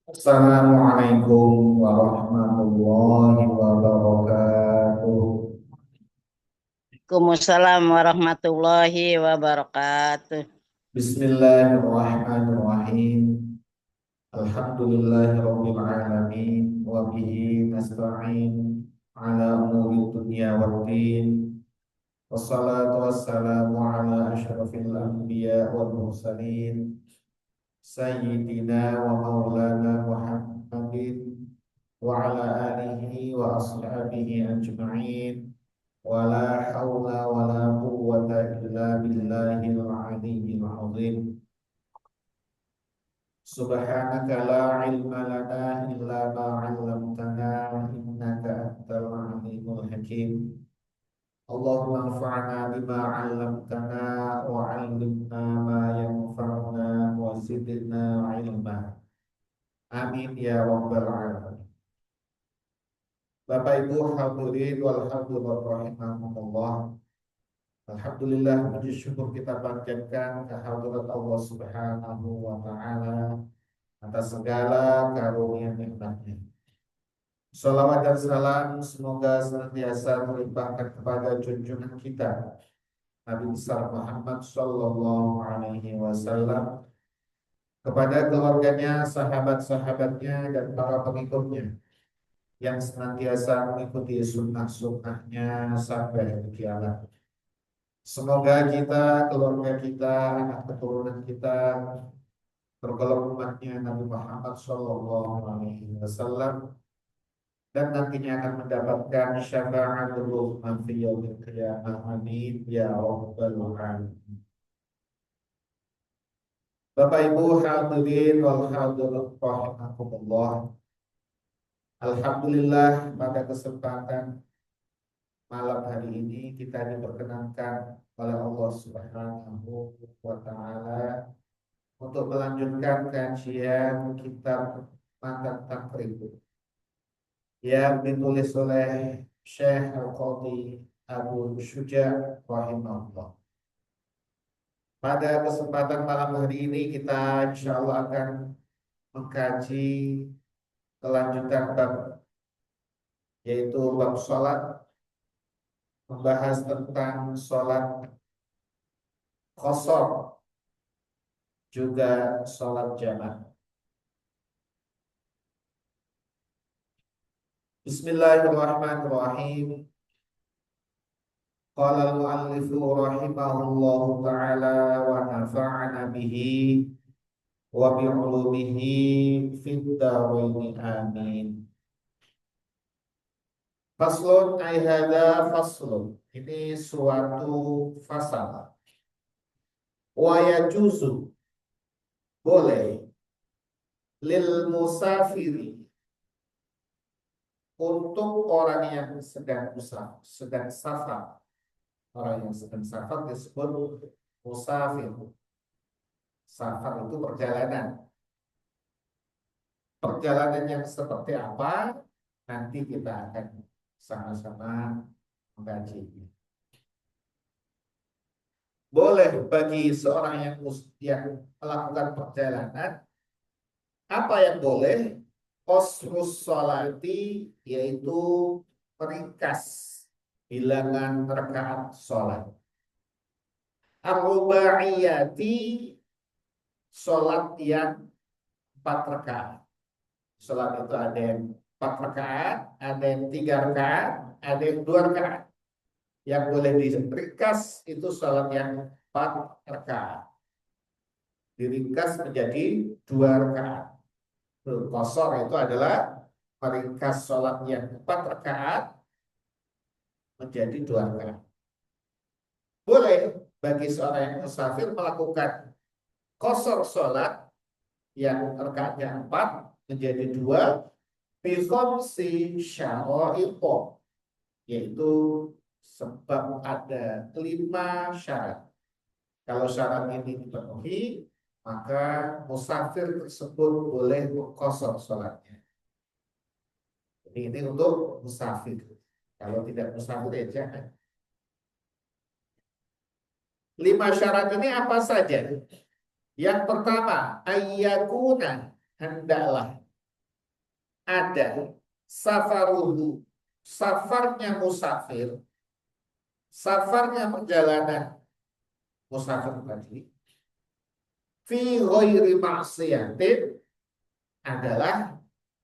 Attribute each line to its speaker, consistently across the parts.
Speaker 1: Assalamualaikum warahmatullahi wabarakatuh.
Speaker 2: Waalaikumsalam warahmatullahi wabarakatuh.
Speaker 1: Bismillahirrahmanirrahim. Alhamdulillahirabbil alamin wa bihi nasta'in ala umuri dunya waddin. Wassalatu wassalamu ala asyrafil anbiya wal mursalin sayyidina wa maulana Muhammadin wa ala alihi wa ashabihi ajma'in. Wala haula wala quwwata illa billahil aliyyil azim. Subhanaka la ilma lana illa ma 'allamtana innaka antal alimul hakim. Allahumma anfa'na bima 'allamtana wa 'allimna ma yanfa'una wa zidna ilma. Amin ya rabbal alamin. Bapak Ibu hadirin wal hadirat rahimakumullah. Alhamdulillah, puji syukur kita panjatkan kehadirat Allah Subhanahu wa Ta'ala atas segala karunia nikmatnya. Salawat dan salam semoga senantiasa melimpahkan kepada junjungan kita Nabi besar Muhammad Sallallahu Alaihi Wasallam, kepada keluarganya, sahabat-sahabatnya, dan para pengikutnya yang senantiasa mengikuti sunnah-sunnahnya sampai hari kiamat. Semoga kita, keluarga kita, anak keturunan kita tergolong umatnya Nabi Muhammad Shallallahu Alaihi Wasallam dan nantinya akan mendapatkan syafaatul fi yaumil qiyamah. Amin ya rabbal alamin. Bapak Ibu hadirin wal hadirat rahimakumullah. Alhamdulillah, pada kesempatan malam hari ini kita diperkenankan oleh Allah Subhanahu wa Ta'ala untuk melanjutkan kajian kitab Matan Takrib yang ditulis oleh Syekh Al-Qadhi Abu Syuja' rahimahullah. Pada kesempatan malam hari ini kita insya Allah akan mengkaji kelanjutan bab, yaitu bab sholat, membahas tentang sholat qashar juga sholat jamaah. Bismillahirrahmanirrahim. Qala al-muallifu rahimahullahu ta'ala wa nafa'ana bihi wa bi'ulumihi fid dharain amin. Faslun ay hadza faslun. Ini suatu fasal. Wa yajuzu, boleh, lil musafiri, untuk orang yang sedang safar. Orang yang sedang safar disebut musafir. Safar itu perjalanan. Perjalanan yang seperti apa? Nanti kita akan sama-sama mengkaji. Boleh bagi seorang yang melakukan perjalanan, apa yang boleh? Qasrus sholati, yaitu meringkas bilangan rakaat sholat. Ar-rubaiyati, sholat yang 4 rakaat. Sholat itu ada yang 4 rakaat, ada yang 3 rakaat, ada yang 2 rakaat. Yang boleh diringkas itu sholat yang 4 rakaat. Diringkas menjadi 2 rakaat. Qashar itu adalah meringkas sholat yang 4 rakaat menjadi 2 rakaat. Boleh bagi seorang yang musafir melakukan qashar sholat yang rakaatnya 4 menjadi 2 bi khamsi syara'ita, yaitu sebab ada 5 syarat. Kalau syarat ini dipenuhi, maka musafir tersebut boleh qashar sholatnya. Jadi ini untuk musafir. Kalau tidak musafir ya jangan. 5 syarat ini apa saja? Yang pertama, ayyakuna, hendaklah. ada safaruhu, safarnya musafir, safarnya perjalanan musafir tadi, fi ghairi maksiatin, adalah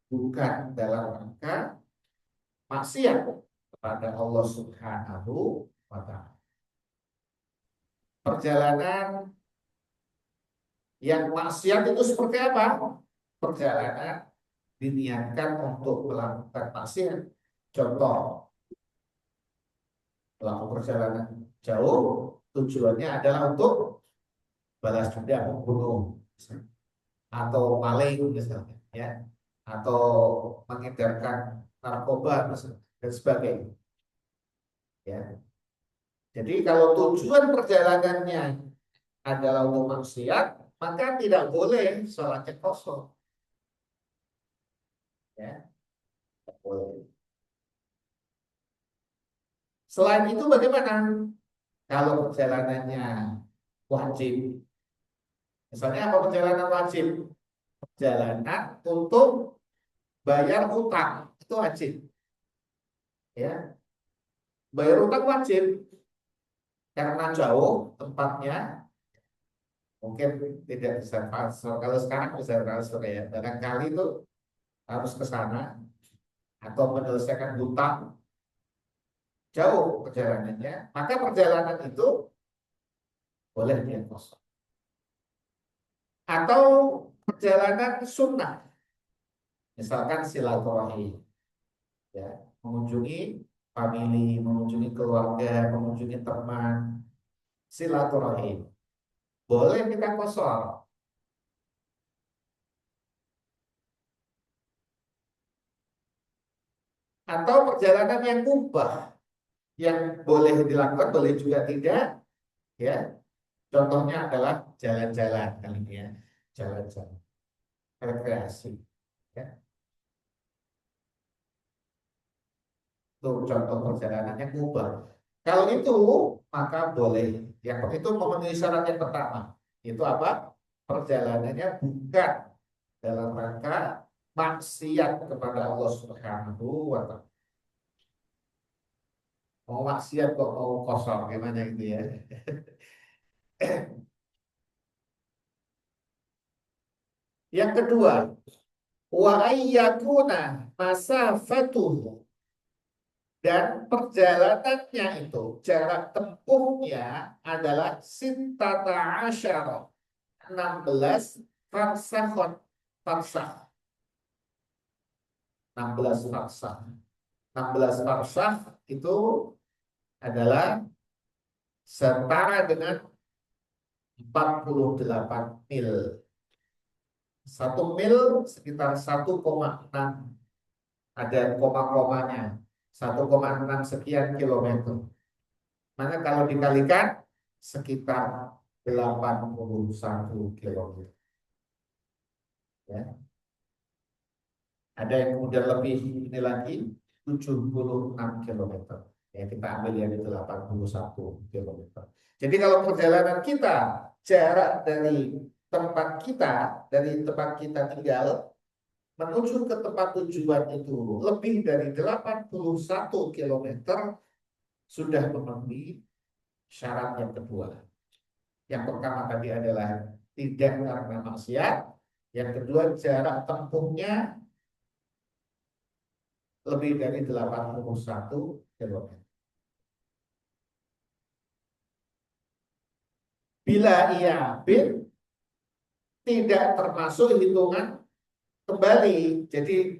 Speaker 1: bukan dalam rangka maksiat kepada Allah Subhanahu wa Ta'ala. Perjalanan yang maksiat itu seperti apa? Perjalanan diniatkan untuk melakukan maksiat. Contoh, melakukan perjalanan jauh, tujuannya adalah untuk balas dendam, membunuh, atau maling misalnya, ya, atau mengedarkan narkoba misalnya, dan sebagainya. Ya. Jadi kalau tujuan perjalanannya adalah untuk maksiat, maka tidak boleh sholatnya kosong. Ya, tidak boleh. Selain itu bagaimana? Kalau perjalanannya wajib, misalnya apa perjalanan wajib? Perjalanan untuk bayar utang, itu wajib. Ya, bayar utang wajib karena jauh tempatnya, mungkin tidak bisa transfer. Kalau sekarang bisa transfer ya, barangkali itu harus ke sana atau menyelesaikan hutang, jauh perjalanannya, maka perjalanan itu boleh dia kosong. Atau perjalanan sunnah, misalkan silaturahim, ya, mengunjungi famili, mengunjungi keluarga, mengunjungi teman, silaturahim, boleh kita kosong. Atau perjalanan yang mubah, yang boleh dilakukan, boleh juga tidak, ya. Contohnya adalah jalan-jalan kali ini, ya, jalan-jalan rekreasi, ya. Itu contoh perjalanan yang mubah. Kalau itu maka boleh. Yang itu memenuhi syarat yang pertama. Itu apa? Perjalanannya bukan dalam rangka maksiat kepada Allah Subhanahu wa Ta'ala. Mau maksiat kok mau kosong, gimana itu ya? Yang kedua, wa ayyakuna masafatuhu, dan perjalanannya itu jarak tempuhnya adalah sintata asyara, 16 farsahon, farsah, 16 farsah. 16 farsah itu adalah setara dengan 48 mil. 1 mil sekitar 1,6, ada koma-komanya, 1,6 sekian kilometer. Maka kalau dikalikan sekitar 81 kilometer. Ya. Ada yang kemudian lebih ini lagi, 76 kilometer. Ya, kita ambil yang 81 kilometer. Jadi kalau perjalanan kita, jarak dari tempat kita tinggal menuju ke tempat tujuan itu lebih dari 81 kilometer, sudah memenuhi syarat yang kedua. Yang pertama tadi adalah tidak karena maksiat. Yang kedua, jarak tempuhnya lebih dari 81 kilometer. Bila ia tidak termasuk hitungan kembali. Jadi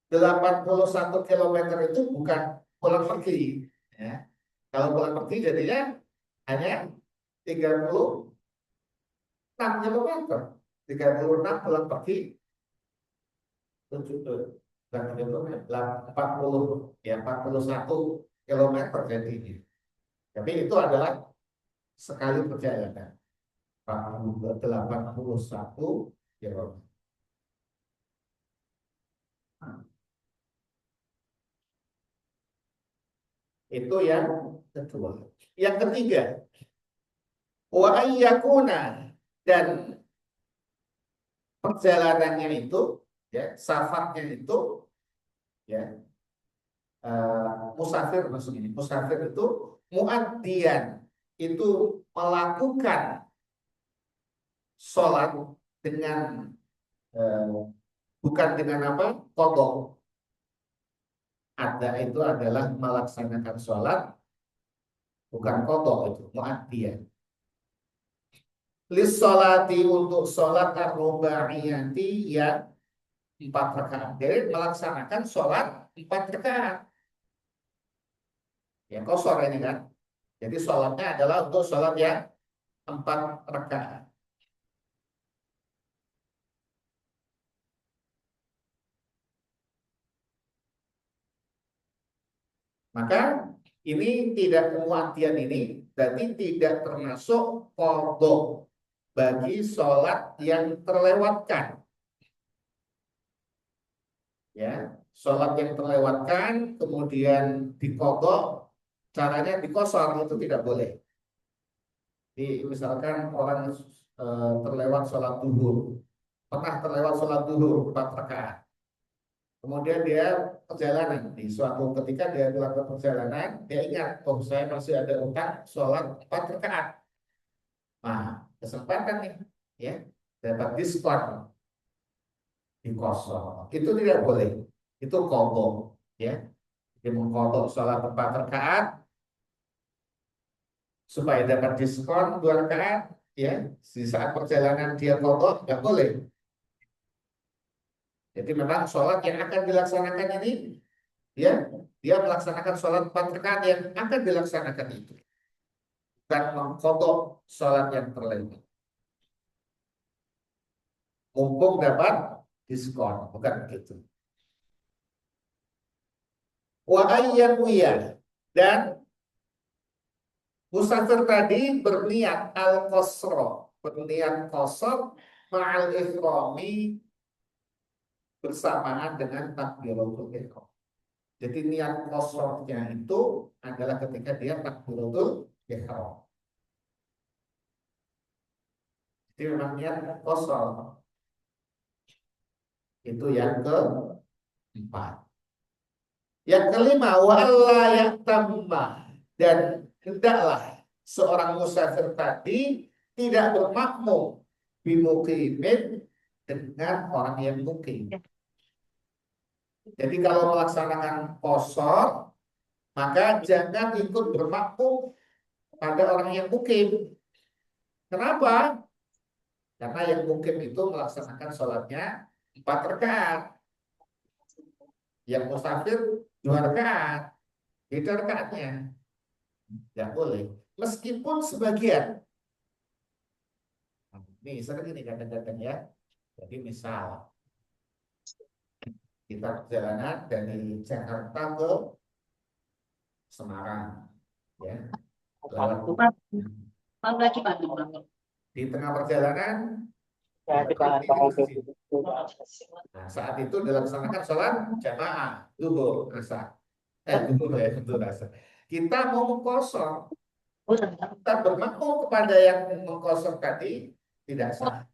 Speaker 1: 81 kilometer itu bukan pulang pergi. Ya. Kalau pulang pergi jadinya hanya 36 kilometer. 36 pulang pergi 40, ya 41 kilometer jadinya. Tapi itu adalah sekali perjalanan 81 kilometer. Itu yang kedua. Yang ketiga, wa ayyakuna, dan perjalanannya itu Ya, safarnya itu ya musafir maksudnya ini. Musafir itu muaddian itu melakukan sholat dengan eh, bukan dengan apa? Qadha. Ada itu adalah melaksanakan sholat bukan qadha itu muaddian. Lis sholati untuk sholat ar-rubaiyati yang 4 rakaat. Jadi melaksanakan sholat 4 rakaat. Ya kosor ini kan. Jadi sholatnya adalah untuk sholat yang 4 rakaat. Maka ini tidak muatian ini berarti tidak termasuk qadha bagi sholat yang terlewatkan. Ya, sholat yang terlewatkan kemudian diqadha, caranya dikosor itu tidak boleh. Jadi misalkan orang terlewat sholat duhur, pernah terlewat sholat duhur 4 rakaat. Kemudian dia perjalanan di suatu ketika dia melakukan perjalanan, dia ingat, oh saya masih ada utang sholat 4 rakaat. Nah, kesempatan nih, ya dapat diskon di kosong. Itu tidak boleh. Itu qadha, ya. Dia mengqadha sholat 4 rakaat supaya dapat diskon 2 rakaat, ya. Di saat perjalanan dia qadha nggak boleh. Jadi memang sholat yang akan dilaksanakan ini, ya, dia melaksanakan sholat 4 rakaat yang akan dilaksanakan itu, bukan mengqadha sholat yang terlewat. Mumpung dapat diskon, bukan begitu. Wa ayyakuya, dan musafir tadi berniat al-qasra, berniat qasar ma'al ihrami bersamaan dengan takbiratul ihram. Jadi niat qasarnya itu adalah ketika dia takbiratul ihram. Jadi memang niat qasar. Itu yang keempat. Yang kelima, wa alla ya'tamma, dan hendaklah seorang musafir tadi tidak bermakmum bimuqimin dengan orang yang mukim. Jadi kalau melaksanakan qasar, maka jangan ikut bermakmum pada orang yang mukim. Kenapa? Karena yang mukim itu melaksanakan sholatnya 4 rakaat. Yang musafir 2 rakaat. Beda rakaatnya. Tidak boleh. Meskipun sebagian. Ini sering ini kadang-kadang ya. Jadi misal kita perjalanan dari Jakarta ke Semarang, ya. Lewat di tengah perjalanan, nah, saat itu dilaksanakan sholat jamaah zuhur asar. Zuhur ya, zuhur asar. Kita mau mengkosor, kita bermakmum kepada yang mengkosor tadi tidak sah.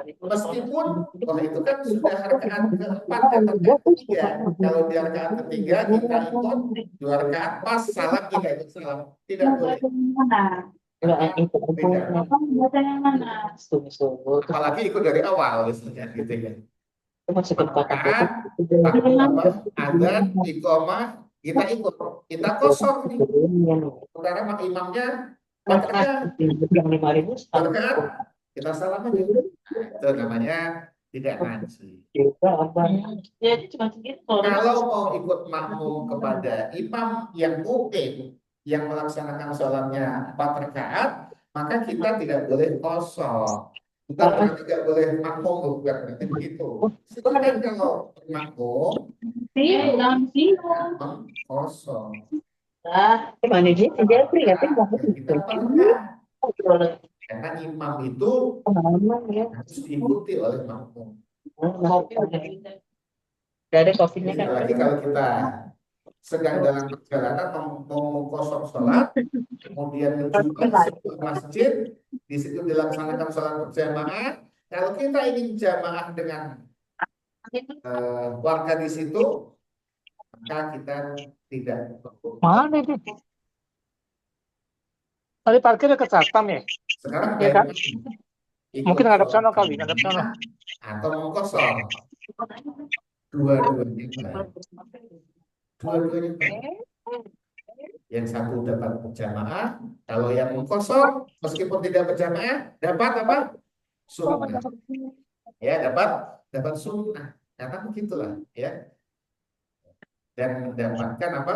Speaker 1: Meskipun kalau itu kan sudah rakaat keempat dan rakaat ketiga. Kalau di rakaat ketiga kita ikut 2 rakaat pas salam kita ikut salam. Tidak boleh. Apalagi ikut dari awal misalnya gitu ya. Rakaat, azan, iqamah, kita ikut, kita kosong nih. Sementara imamnya 4 rakaat, kita salam aja. Itu namanya tidak ngaji. Kalau mau ikut makmum kepada imam yang mukim, yang melaksanakan sholatnya 4 rakaat, maka kita tidak boleh kosong. Bukan berarti tidak boleh makmum, bukan berarti begitu. Silakan kalau makmum, kosong. Kita 4 rakaat. Karena imam itu harus diikuti oleh makmum. Lagi kalau kita sedang dalam perjalanan mau kosong sholat, kemudian menuju sebuah masjid, di situ dilaksanakan sholat berjamaah. Kalau kita ingin jamaah dengan warga di situ, maka kita tidak perlu.
Speaker 3: Mana itu? Tadi parkir dekat satpam ya?
Speaker 1: Sekarang
Speaker 3: Iya kan?
Speaker 1: ikut
Speaker 3: Mungkin ngadap
Speaker 1: sholat
Speaker 3: sana kali, ngadap sana.
Speaker 1: jamaah atau mau kosong, dua-duanya baik. Dua-duanya baik. Yang satu dapat berjamaah, kalau yang kosong meskipun tidak berjamaah dapat apa? Sunnah. Ya, dapat sunnah. Karena begitulah, ya. Dan mendapatkan apa?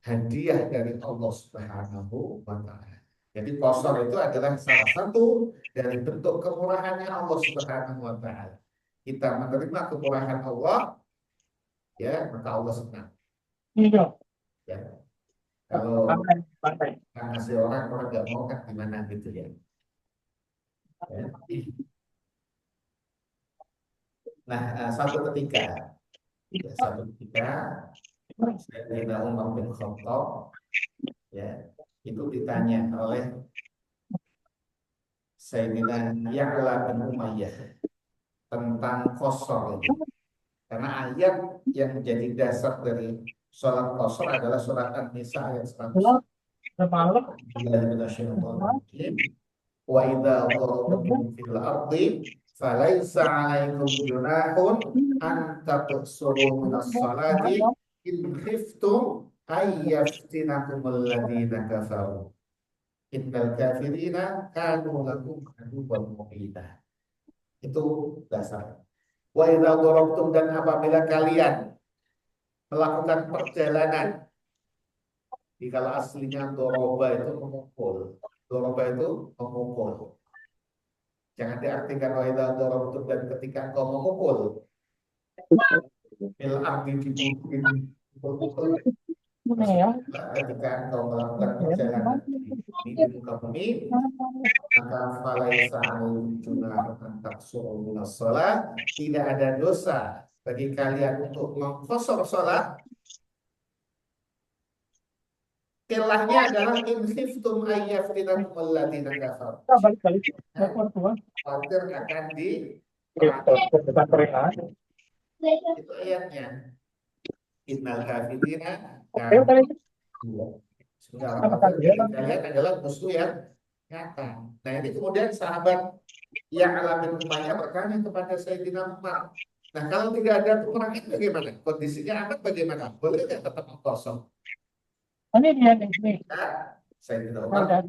Speaker 1: Hadiah dari Allah Subhanahu wa taala. Jadi kosong itu adalah salah satu dari bentuk kemurahannya Allah Subhanahu wa taala. Kita menerima kemurahan Allah, ya, maka Allah senang.
Speaker 3: Iya.
Speaker 1: Ya. Kalau
Speaker 3: Pantai.
Speaker 1: ngasih orang nggak mau kan gimana gitu ya. Ya. Nah, satu ketika Sayyidina Umar bin Khattab, ya, itu ditanya oleh Sayyidina Ya'la bin Umayyah tentang qasar itu. Karena ayat yang menjadi dasar dari sholat qasar adalah surat An-Nisa ayat 100. Wa idza darabtum fil ardi falaysa 'alaikum junahun an taqsuru minas salati in khiftum ay yaftinakum alladhina kafaru innal kafirina kanu lakum aduwwan mubina. Itu dasar. Wa idza darabtum, dan apabila kalian melakukan perjalanan, jadi kalau aslinya doroba itu memukul. Doroba itu memukul. Jangan diartikan wa idza darabtum dan ketika kau memukul. Fil ardi dipukul. Ketika engkau melakukan perjalanan di muka bumi, maka falaisa alaikum junahun taqsuru minas shalah, tidak ada dosa bagi kalian untuk mengqasar salat. Kelahnya adalah in khiftum ayyafinakum alladziina kafaru. Khawatir akan itu ayatnya. Innal kafirina sudah kalian adalah musuh yang nyata. Nah, ini kemudian sahabat yang alamin Umayyah bertanya kepada Sayyidina Umar. Nah, kalau tidak ada peperangan bagaimana? Kondisinya aman bagaimana? Boleh nggak tetap kosong?
Speaker 3: Ini dia nih.
Speaker 1: Nah, Sayyidina Umar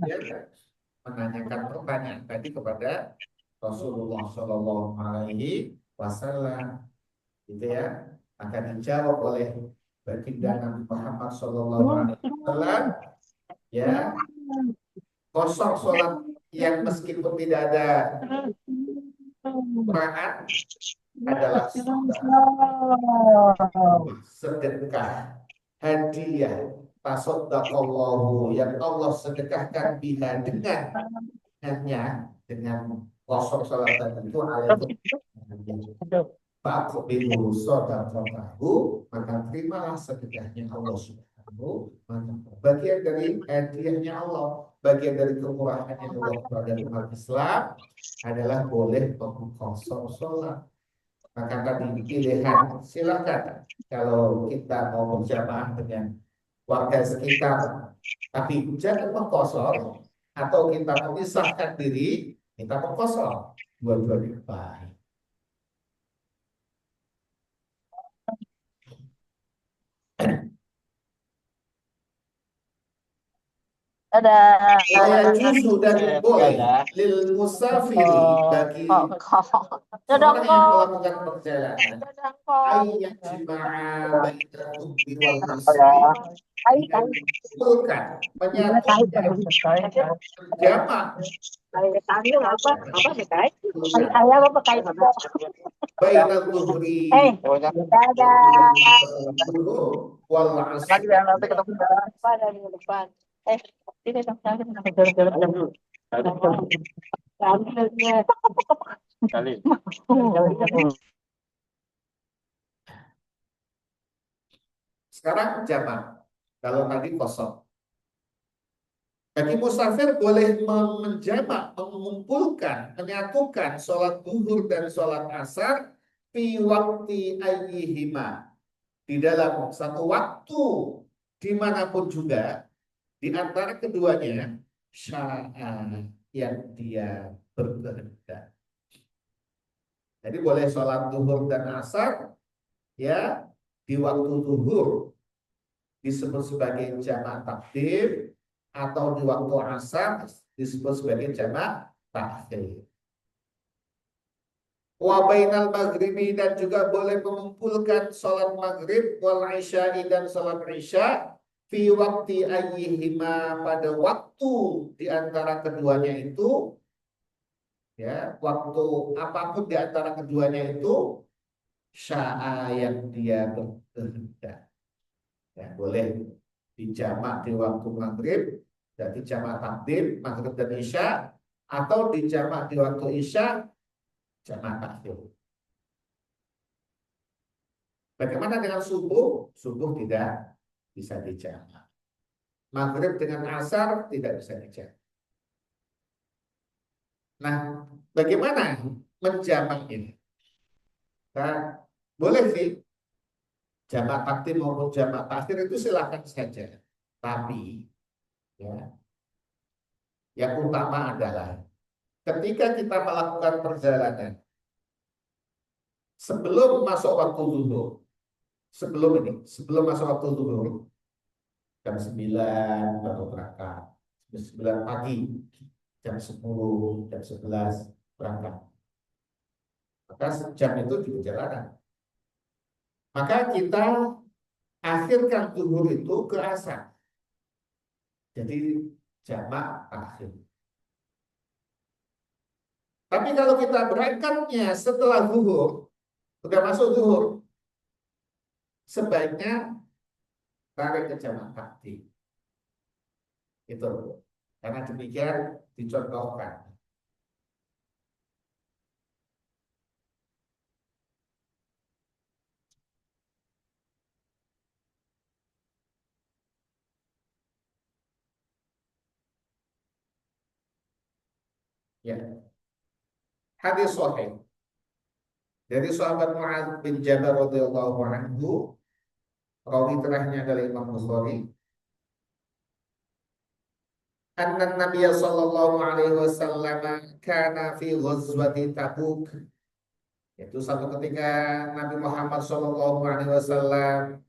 Speaker 1: menanyakan pertanyaan tadi kepada Rasulullah Shallallahu Alaihi Wasallam, gitu ya. Maka dijawab oleh baginda Nabi Muhammad Shallallahu Alaihi Wasallam, ya, kosong sholat yang meskipun tidak ada perangan adalah sedekah, hadiah, tasaddaqallahu yang Allah sedekahkan biha dengan kosong sholat tadi itu alaikum. Faqbilu shadaqatahu, maka terimalah sedekahnya Allah Subhanahu wa ta'ala. Bagian dari hadiahnya Allah, bagian dari kemurahannya Allah kepada umat Islam adalah boleh mengkosong sholat. Maka tadi pilihan, silakan kalau kita mau berjamaah dengan warga sekitar, tapi jangan mengkosong, atau kita memisahkan diri, kita mengkosong. Dua-duanya baik. Saya justru dan boleh lil musafiri bagi orang yang melakukan perjalanan ayat jima'a baina tuhbi wal musri, mengumpulkan, menyatukan jamak baina tuhri wal asri. Sekarang jamak. Kalau tadi kosong. Bagi musafir boleh menjamak, mengumpulkan, menyatukan sholat zuhur dan sholat asar fi waktu ayyihima, di dalam satu waktu dimanapun juga di antara keduanya sya'a yang dia berkehendak. Jadi boleh sholat zuhur dan asar ya di waktu zuhur disebut sebagai jamak takdim, atau di waktu asar disebut sebagai jamak takhir. Wa bainal maghribi, dan juga boleh mengumpulkan sholat maghrib wal isya'i, dan sholat isya fi waktu ayyihima, pada waktu di antara keduanya itu, ya waktu apapun di antara keduanya itu sya'a yang dia berkehendak. Ya, boleh dijamak di waktu maghrib, dan dijamak takdim maghrib dan isya, atau dijamak di waktu isya jamak takdim. Bagaimana dengan subuh? Subuh tidak bisa dijamak. Maghrib dengan asar tidak bisa dijamak. Nah, bagaimana menjamak ini? Nah, boleh sih jamak takdim maupun jamak takhir itu silakan saja. Tapi ya, yang utama adalah ketika kita melakukan perjalanan sebelum masuk waktu zuhur, sebelum masuk waktu zuhur, jam 9 baru berangkat, jam 9 pagi, jam 10, jam 11 berangkat. Maka sejam itu di perjalanan. Maka kita akhirkan zuhur itu ke asar. Jadi jamak akhir. Tapi kalau kita berangkatnya setelah zuhur, sudah masuk zuhur, sebaiknya tarik ke jamak takdim. Itu. Karena demikian dicontohkan. Ya. Hadis sahih dari sahabat Mu'adz bin Jabal radhiyallahu anhu, rawi terakhirnya adalah Imam Bukhari. Anna Nabiy sallallahu alaihi wasallam kana fi ghazwati Tabuk. Itu satu ketika Nabi Muhammad sallallahu alaihi wasallam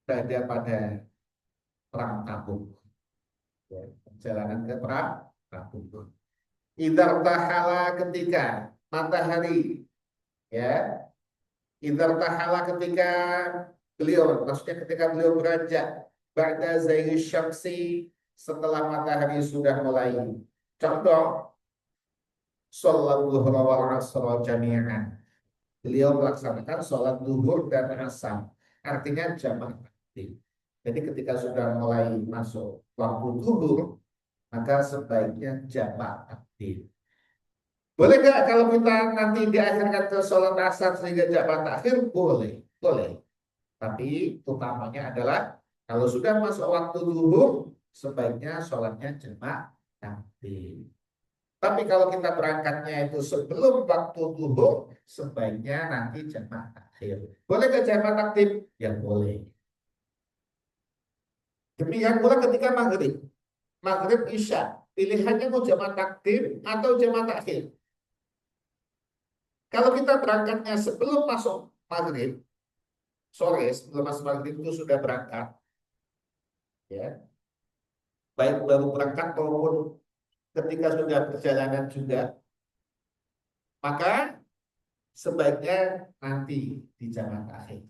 Speaker 1: berada pada perang Tabuk. Ya, perjalanan ke perang Tabuk. Idar tahala, ketika matahari, ya, idar tahala, ketika beliau, maksudnya ketika beliau beranjak ba'da zayyi syamsi, setelah matahari sudah mulai condong, sholat zuhur wal asra jami'an, beliau melaksanakan sholat zuhur dan asar, artinya jamak takdim. Jadi ketika sudah mulai masuk waktu zuhur, maka sebaiknya jamak takdim. Boleh nggak kalau kita nanti diakhirkan ke sholat asar sehingga jamak takhir? Boleh, boleh. Tapi utamanya adalah kalau sudah masuk waktu zuhur, sebaiknya sholatnya jamak takdim. Tapi kalau kita berangkatnya itu sebelum waktu zuhur, sebaiknya nanti jamak takhir. Boleh nggak jamak takdim? Ya boleh. Demikian pula ketika maghrib, maghrib isya, pilihannya mau jamak takdim atau jamak takhir. Kalau kita berangkatnya sebelum masuk maghrib, sore sebelum masuk maghrib itu sudah berangkat, ya, baik baru berangkat maupun ketika sudah perjalanan juga, maka sebaiknya nanti di jamak akhir.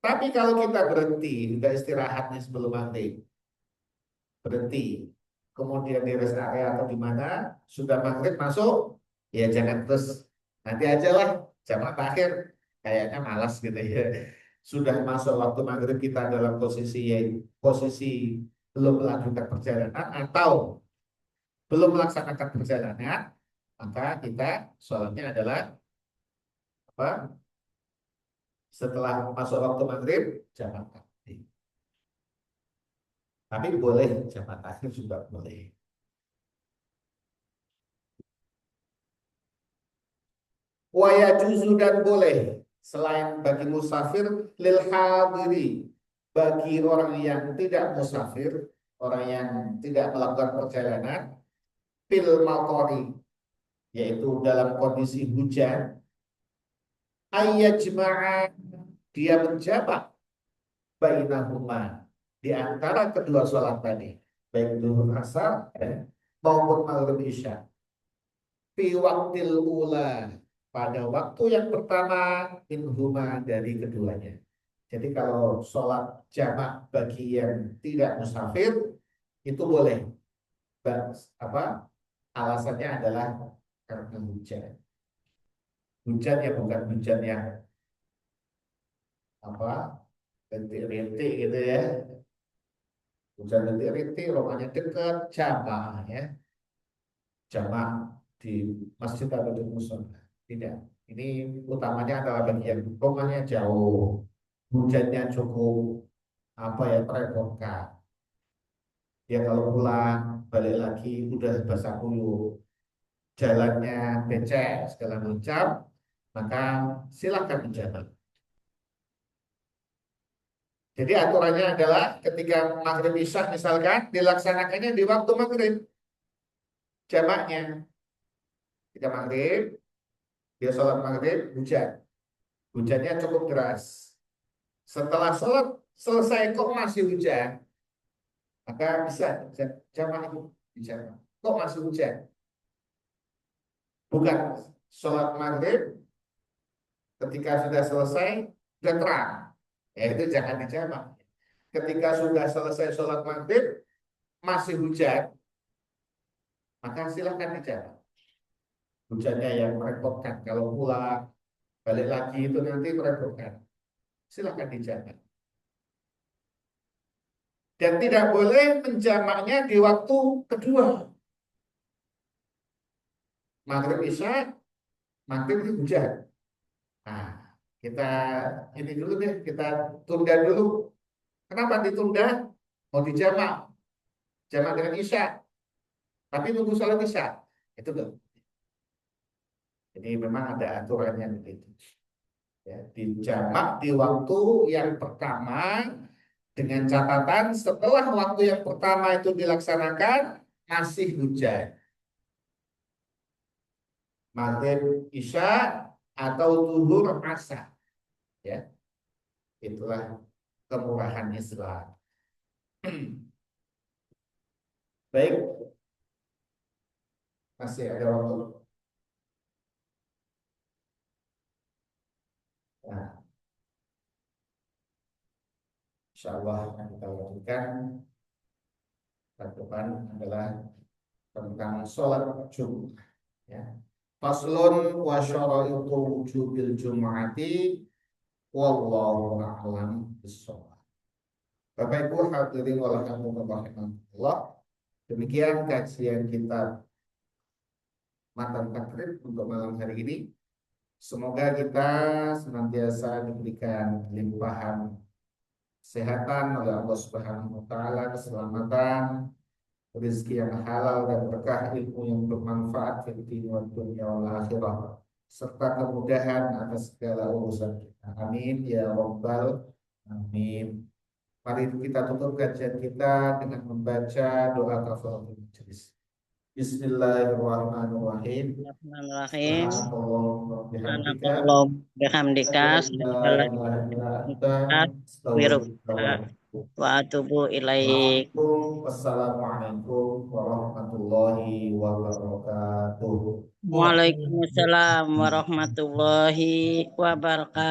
Speaker 1: Tapi kalau kita berhenti, sudah istirahatnya sebelum maghrib, berhenti, kemudian di rest area atau di mana sudah maghrib masuk, ya jangan terus nanti aja lah jamak akhir, kayaknya malas gitu ya. Sudah masuk waktu maghrib kita dalam posisi belum melanjutkan perjalanan atau belum melaksanakan perjalanan, maka kita sholatnya adalah apa? Setelah masuk waktu maghrib jamak takdim. Tapi boleh jamak takhir juga boleh. Wa yajuzu dan boleh selain bagi musafir lil hadiri, bagi orang yang tidak musafir, orang yang tidak melakukan perjalanan, fil matori, yaitu dalam kondisi hujan, ayyajma'a, dia menjamak bainahuma, di antara kedua sholat tadi, baik zuhur asar maupun maghrib isya, fi waktil ula, pada waktu yang pertama, minhuma, dari keduanya. Jadi kalau sholat jamak bagi yang tidak musafir itu boleh. Apa? Alasannya adalah karena hujan. Hujan ya bukan hujan yang apa? Rintik-rintik gitu ya. Hujan rintik-rintik, rumahnya dekat, jamak ya. Jamak di masjid atau di musola. Tidak. Ini utamanya adalah bagi yang rumahnya jauh, hujannya cukup apa ya, merepotkan. Ya kalau pulang balik lagi udah basah kuyup, jalannya becek segala macam, maka silakan menjamak. Jadi aturannya adalah ketika maghrib isya misalkan dilaksanakannya di waktu maghrib jamaknya. Ketika maghrib dia sholat maghrib hujan, hujannya cukup deras. Setelah sholat selesai kok masih hujan, maka bisa jamak itu dijamak. Kok masih hujan? Bukan sholat maghrib ketika sudah selesai sudah terang, ya itu jangan dijamak. Ketika sudah selesai sholat maghrib masih hujan, maka silahkan dijamak. Hujannya yang merepotkan, kalau pulang balik lagi itu nanti merepotkan, silahkan dijamak. Dan tidak boleh menjamaknya di waktu kedua. Maghrib isya, maghrib itu hujan. Nah, kita ini dulu deh, kita tunda dulu. Kenapa ditunda? Mau dijamak, jamak dengan isya, tapi nunggu sholat isya. Itu tuh. Jadi memang ada aturannya begitu. Ya, dijamak di waktu yang pertama dengan catatan setelah waktu yang pertama itu dilaksanakan masih hujan. Maghrib isya atau zuhur asar. Ya, itulah kemurahan Islam. Baik, masih ada waktu. Nah, insya Allah akan kita lanjutkan. Ke depan adalah tentang sholat Jumat. Ya. Faslun wa syaraitu wujubil Jum'ati wallahu a'lam bishawab. Bapak Ibu hadirin wa rahimakumullah. Demikian kajian kita matan takrib untuk malam hari ini. Semoga kita senantiasa diberikan limpahan kesehatan oleh Allah Subhanahu wa taala, keselamatan, rezeki yang halal dan berkah, ilmu yang bermanfaat di dunia dunia wal akhirah, serta kemudahan atas segala urusan kita. Amin ya rabbal alamin. Mari kita tutup kajian kita dengan membaca doa kafaratul majelis. Bismillahirrahmanirrahim.
Speaker 2: Bismillahirrahmanirrahim.
Speaker 1: Subhanallah bihamdika,
Speaker 2: Subhanallah bihamdika,
Speaker 1: la ilaha illa anta, astaghfiruka
Speaker 2: wa atubu ilaik.
Speaker 1: Wassalamualaikum warahmatullahi wabarakatuh.
Speaker 2: Waalaikumsalam warahmatullahi wabarakatuh.